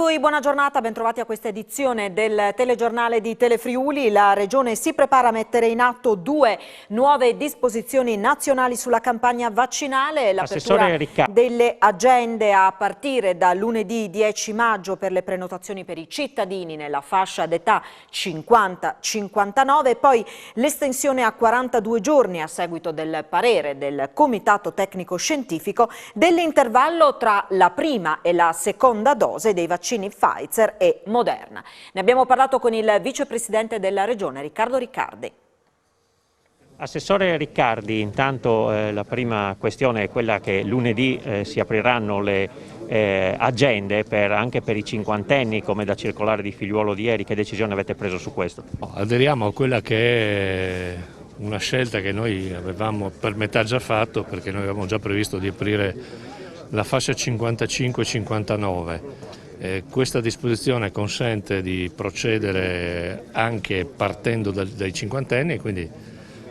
voi, buona giornata, bentrovati a questa edizione del telegiornale di Telefriuli. La Regione si prepara a mettere in atto 2 nuove disposizioni nazionali sulla campagna vaccinale. L'apertura delle agende a partire da lunedì 10 maggio per le prenotazioni per i cittadini nella fascia d'età 50-59 e poi l'estensione a 42 giorni a seguito del parere del Comitato Tecnico Scientifico dell'intervallo tra la prima e la seconda dose dei vaccini Pfizer e Moderna. Ne abbiamo parlato con il vicepresidente della Regione, Riccardo Riccardi. Assessore Riccardi, intanto la prima questione è quella che lunedì si apriranno le agende anche per i cinquantenni, come da circolare di Figliuolo di ieri. Che decisione avete preso su questo? Aderiamo a quella che è una scelta che noi avevamo per metà già fatto, perché noi avevamo già previsto di aprire la fascia 55-59. Questa disposizione consente di procedere anche partendo dai cinquantenni, quindi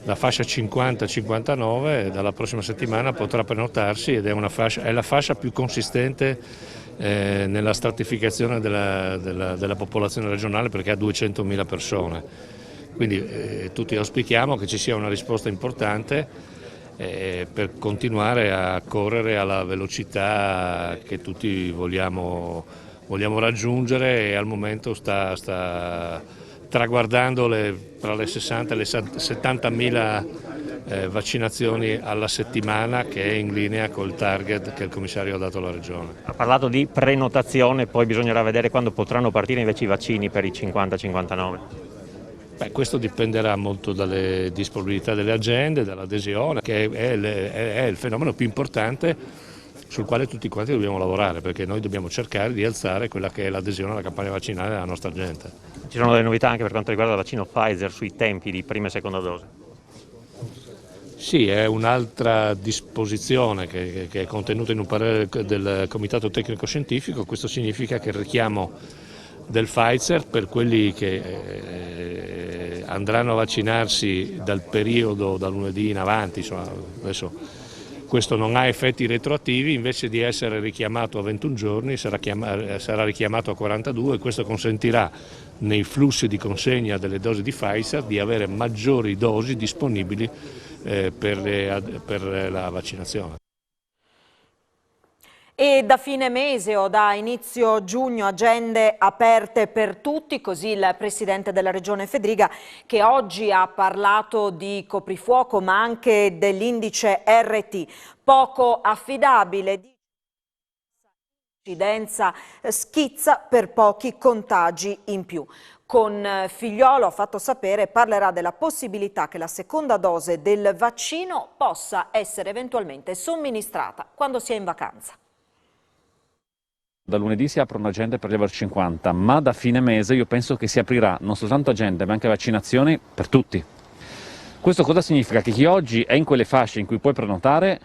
la fascia 50-59 dalla prossima settimana potrà prenotarsi ed è la fascia più consistente nella stratificazione della popolazione regionale, perché ha 200.000 persone. Quindi tutti auspichiamo che ci sia una risposta importante per continuare a correre alla velocità che tutti vogliamo raggiungere, e al momento sta traguardando tra le 60 e le 70.000 vaccinazioni alla settimana, che è in linea col target che il commissario ha dato alla Regione. Ha parlato di prenotazione, poi bisognerà vedere quando potranno partire invece i vaccini per i 50-59. Questo dipenderà molto dalle disponibilità delle agende, dall'adesione, che è il fenomeno più importante sul quale tutti quanti dobbiamo lavorare, perché noi dobbiamo cercare di alzare quella che è l'adesione alla campagna vaccinale della nostra gente. Ci sono delle novità anche per quanto riguarda il vaccino Pfizer sui tempi di prima e seconda dose? Sì, è un'altra disposizione che è contenuta in un parere del Comitato Tecnico Scientifico. Questo significa che il richiamo del Pfizer per quelli che andranno a vaccinarsi dal periodo da lunedì in avanti, insomma, adesso questo non ha effetti retroattivi, invece di essere richiamato a 21 giorni sarà richiamato a 42, e questo consentirà nei flussi di consegna delle dosi di Pfizer di avere maggiori dosi disponibili per la vaccinazione. E da fine mese o da inizio giugno agende aperte per tutti, così il Presidente della Regione Fedriga, che oggi ha parlato di coprifuoco ma anche dell'indice RT, poco affidabile, l'incidenza schizza per pochi contagi in più. Con Figliuolo, ha fatto sapere, parlerà della possibilità che la seconda dose del vaccino possa essere eventualmente somministrata quando si è in vacanza. Da lunedì si aprono agende per gli over 50, ma da fine mese io penso che si aprirà non soltanto agende ma anche vaccinazioni per tutti. Questo cosa significa? Che chi oggi è in quelle fasce in cui puoi prenotare,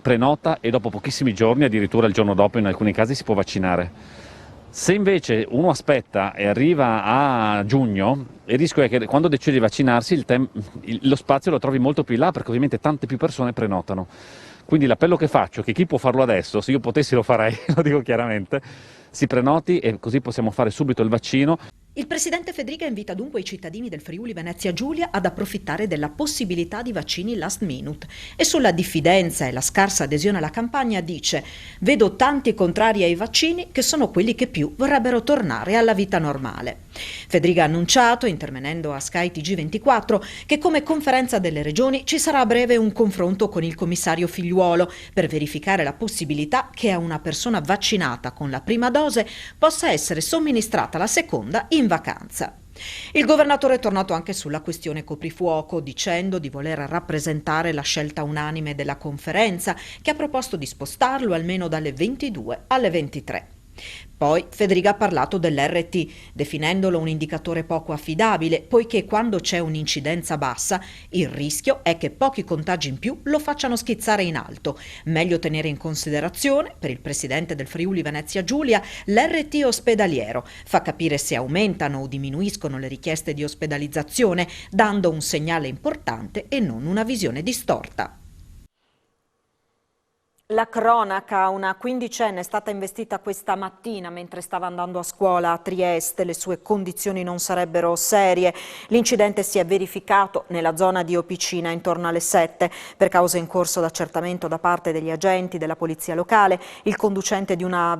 prenota e dopo pochissimi giorni, addirittura il giorno dopo in alcuni casi, si può vaccinare. Se invece uno aspetta e arriva a giugno, il rischio è che quando decide di vaccinarsi lo spazio lo trovi molto più in là, perché ovviamente tante più persone prenotano. Quindi l'appello che faccio è che chi può farlo adesso, se io potessi lo farei, lo dico chiaramente, si prenoti e così possiamo fare subito il vaccino. Il Presidente Fedriga invita dunque i cittadini del Friuli Venezia Giulia ad approfittare della possibilità di vaccini last minute, e sulla diffidenza e la scarsa adesione alla campagna dice: vedo tanti contrari ai vaccini che sono quelli che più vorrebbero tornare alla vita normale. Fedriga ha annunciato, intervenendo a Sky TG24, che come Conferenza delle Regioni ci sarà a breve un confronto con il commissario Figliuolo per verificare la possibilità che a una persona vaccinata con la prima dose possa essere somministrata la seconda in vacanza. Il governatore è tornato anche sulla questione coprifuoco, dicendo di voler rappresentare la scelta unanime della conferenza, che ha proposto di spostarlo almeno dalle 22 alle 23. Poi Fedriga ha parlato dell'RT, definendolo un indicatore poco affidabile, poiché quando c'è un'incidenza bassa il rischio è che pochi contagi in più lo facciano schizzare in alto. Meglio tenere in considerazione, per il Presidente del Friuli Venezia Giulia, l'RT ospedaliero. Fa capire se aumentano o diminuiscono le richieste di ospedalizzazione, dando un segnale importante e non una visione distorta. La cronaca, una quindicenne è stata investita questa mattina mentre stava andando a scuola a Trieste. Le sue condizioni non sarebbero serie. L'incidente si è verificato nella zona di Opicina intorno alle 7. Per cause in corso d'accertamento da parte degli agenti della polizia locale, il conducente di una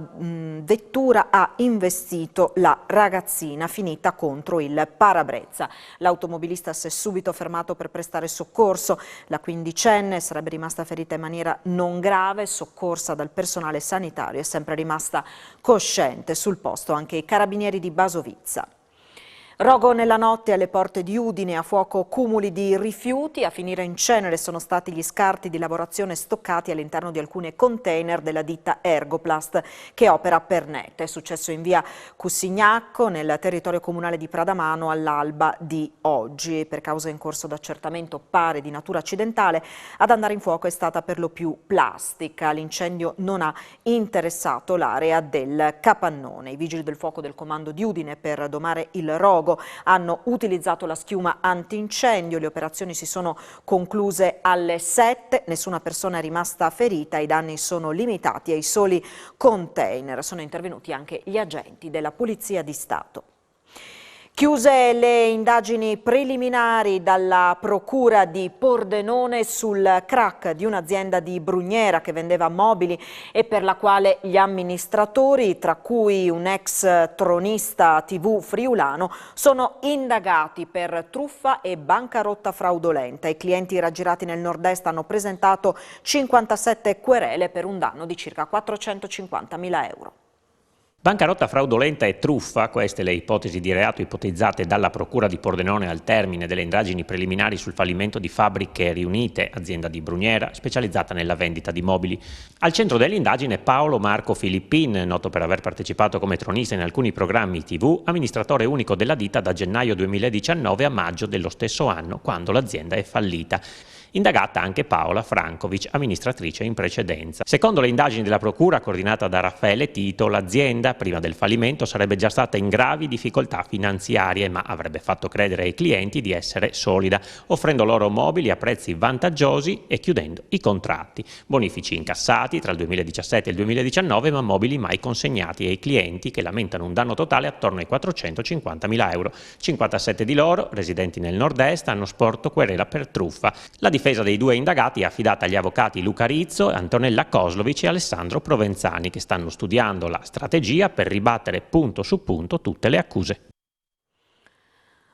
vettura ha investito la ragazzina finita contro il parabrezza. L'automobilista si è subito fermato per prestare soccorso. La quindicenne sarebbe rimasta ferita in maniera non grave, soccorsa dal personale sanitario, è sempre rimasta cosciente. Sul posto anche i carabinieri di Basovizza. Rogo nella notte alle porte di Udine, a fuoco cumuli di rifiuti, a finire in cenere sono stati gli scarti di lavorazione stoccati all'interno di alcuni container della ditta Ergoplast che opera per Nete. È successo in via Cussignacco, nel territorio comunale di Pradamano, all'alba di oggi. Per causa in corso d'accertamento pare di natura accidentale, ad andare in fuoco è stata per lo più plastica. L'incendio non ha interessato l'area del capannone. I vigili del fuoco del comando di Udine, per domare il rogo, hanno utilizzato la schiuma antincendio. Le operazioni si sono concluse alle 7, nessuna persona è rimasta ferita, i danni sono limitati ai soli container. Sono intervenuti anche gli agenti della Polizia di Stato. Chiuse le indagini preliminari dalla Procura di Pordenone sul crack di un'azienda di Brugnera che vendeva mobili e per la quale gli amministratori, tra cui un ex tronista TV friulano, sono indagati per truffa e bancarotta fraudolenta. I clienti raggirati nel nord-est hanno presentato 57 querele per un danno di circa 450.000 euro. Bancarotta fraudolenta e truffa, queste le ipotesi di reato ipotizzate dalla Procura di Pordenone al termine delle indagini preliminari sul fallimento di Fabbriche Riunite, azienda di Brugnera, specializzata nella vendita di mobili. Al centro dell'indagine Paolo Marco Filippin, noto per aver partecipato come tronista in alcuni programmi TV, amministratore unico della ditta da gennaio 2019 a maggio dello stesso anno, quando l'azienda è fallita. Indagata anche Paola Frankovic, amministratrice in precedenza. Secondo le indagini della Procura, coordinata da Raffaele Tito, l'azienda, prima del fallimento, sarebbe già stata in gravi difficoltà finanziarie, ma avrebbe fatto credere ai clienti di essere solida, offrendo loro mobili a prezzi vantaggiosi e chiudendo i contratti. Bonifici incassati tra il 2017 e il 2019, ma mobili mai consegnati ai clienti, che lamentano un danno totale attorno ai 450.000 euro. 57 di loro, residenti nel nord-est, hanno sporto querela per truffa. La difesa dei due indagati è affidata agli avvocati Luca Rizzo, Antonella Koslovic e Alessandro Provenzani, che stanno studiando la strategia per ribattere punto su punto tutte le accuse.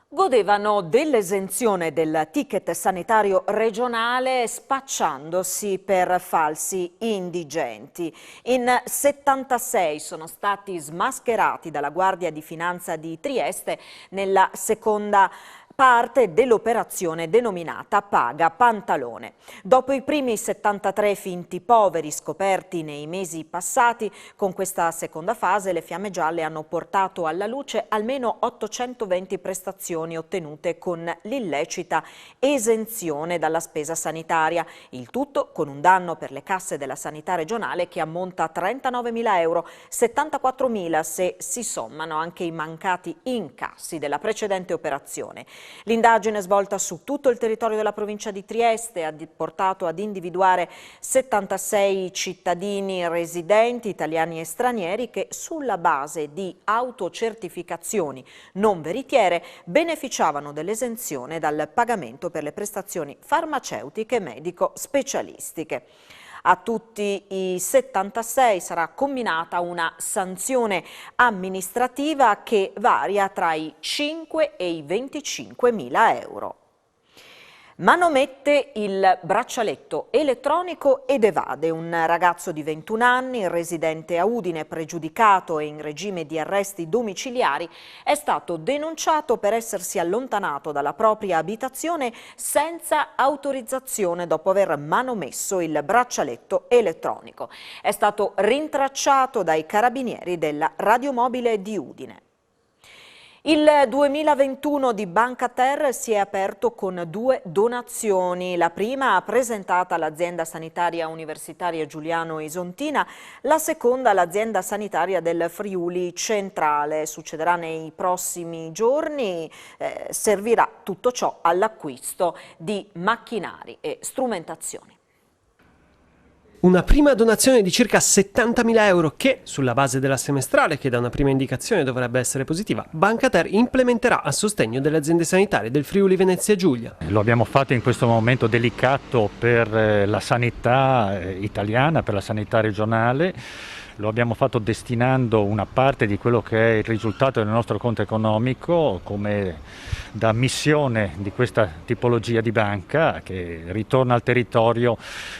Godevano dell'esenzione del ticket sanitario regionale spacciandosi per falsi indigenti. In 76 sono stati smascherati dalla Guardia di Finanza di Trieste nella seconda parte dell'operazione denominata Paga Pantalone. Dopo i primi 73 finti poveri scoperti nei mesi passati, con questa seconda fase le Fiamme Gialle hanno portato alla luce almeno 820 prestazioni ottenute con l'illecita esenzione dalla spesa sanitaria, il tutto con un danno per le casse della sanità regionale che ammonta a 39.000 euro, 74.000 se si sommano anche i mancati incassi della precedente operazione. L'indagine svolta su tutto il territorio della provincia di Trieste ha portato ad individuare 76 cittadini residenti, italiani e stranieri, che sulla base di autocertificazioni non veritiere beneficiavano dell'esenzione dal pagamento per le prestazioni farmaceutiche e medico-specialistiche. A tutti i 76 sarà comminata una sanzione amministrativa che varia tra i 5 e i 25.000 euro. Manomette il braccialetto elettronico ed evade. Un ragazzo di 21 anni, residente a Udine, pregiudicato e in regime di arresti domiciliari, è stato denunciato per essersi allontanato dalla propria abitazione senza autorizzazione dopo aver manomesso il braccialetto elettronico. È stato rintracciato dai carabinieri della radiomobile di Udine. Il 2021 di Banca Ter si è aperto con 2 donazioni. La prima presentata all'azienda sanitaria universitaria Giuliano Isontina, la seconda all'azienda sanitaria del Friuli Centrale. Succederà nei prossimi giorni, servirà tutto ciò all'acquisto di macchinari e strumentazioni. Una prima donazione di circa 70.000 euro che, sulla base della semestrale, che da una prima indicazione dovrebbe essere positiva, Bancater implementerà a sostegno delle aziende sanitarie del Friuli Venezia Giulia. Lo abbiamo fatto in questo momento delicato per la sanità italiana, per la sanità regionale. Lo abbiamo fatto destinando una parte di quello che è il risultato del nostro conto economico come da missione di questa tipologia di banca che ritorna al territorio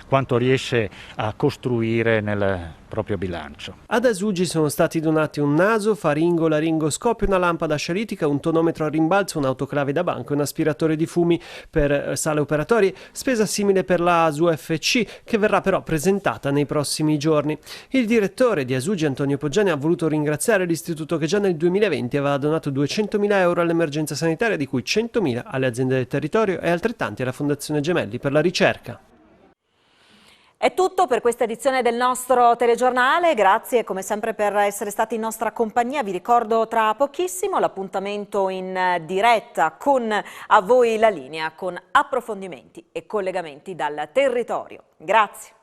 quanto riesce a costruire nel proprio bilancio. Ad Asuggi sono stati donati un naso, faringo, laringoscopio, una lampada scialitica, un tonometro a rimbalzo, un'autoclave da banco e un aspiratore di fumi per sale operatorie, spesa simile per la ASU-FC che verrà però presentata nei prossimi giorni. Il direttore di Asuggi, Antonio Poggiani, ha voluto ringraziare l'istituto che già nel 2020 aveva donato 200.000 euro all'emergenza sanitaria, di cui 100.000 alle aziende del territorio e altrettanti alla Fondazione Gemelli per la ricerca. È tutto per questa edizione del nostro telegiornale, grazie come sempre per essere stati in nostra compagnia. Vi ricordo tra pochissimo l'appuntamento in diretta con A voi la linea, con approfondimenti e collegamenti dal territorio. Grazie.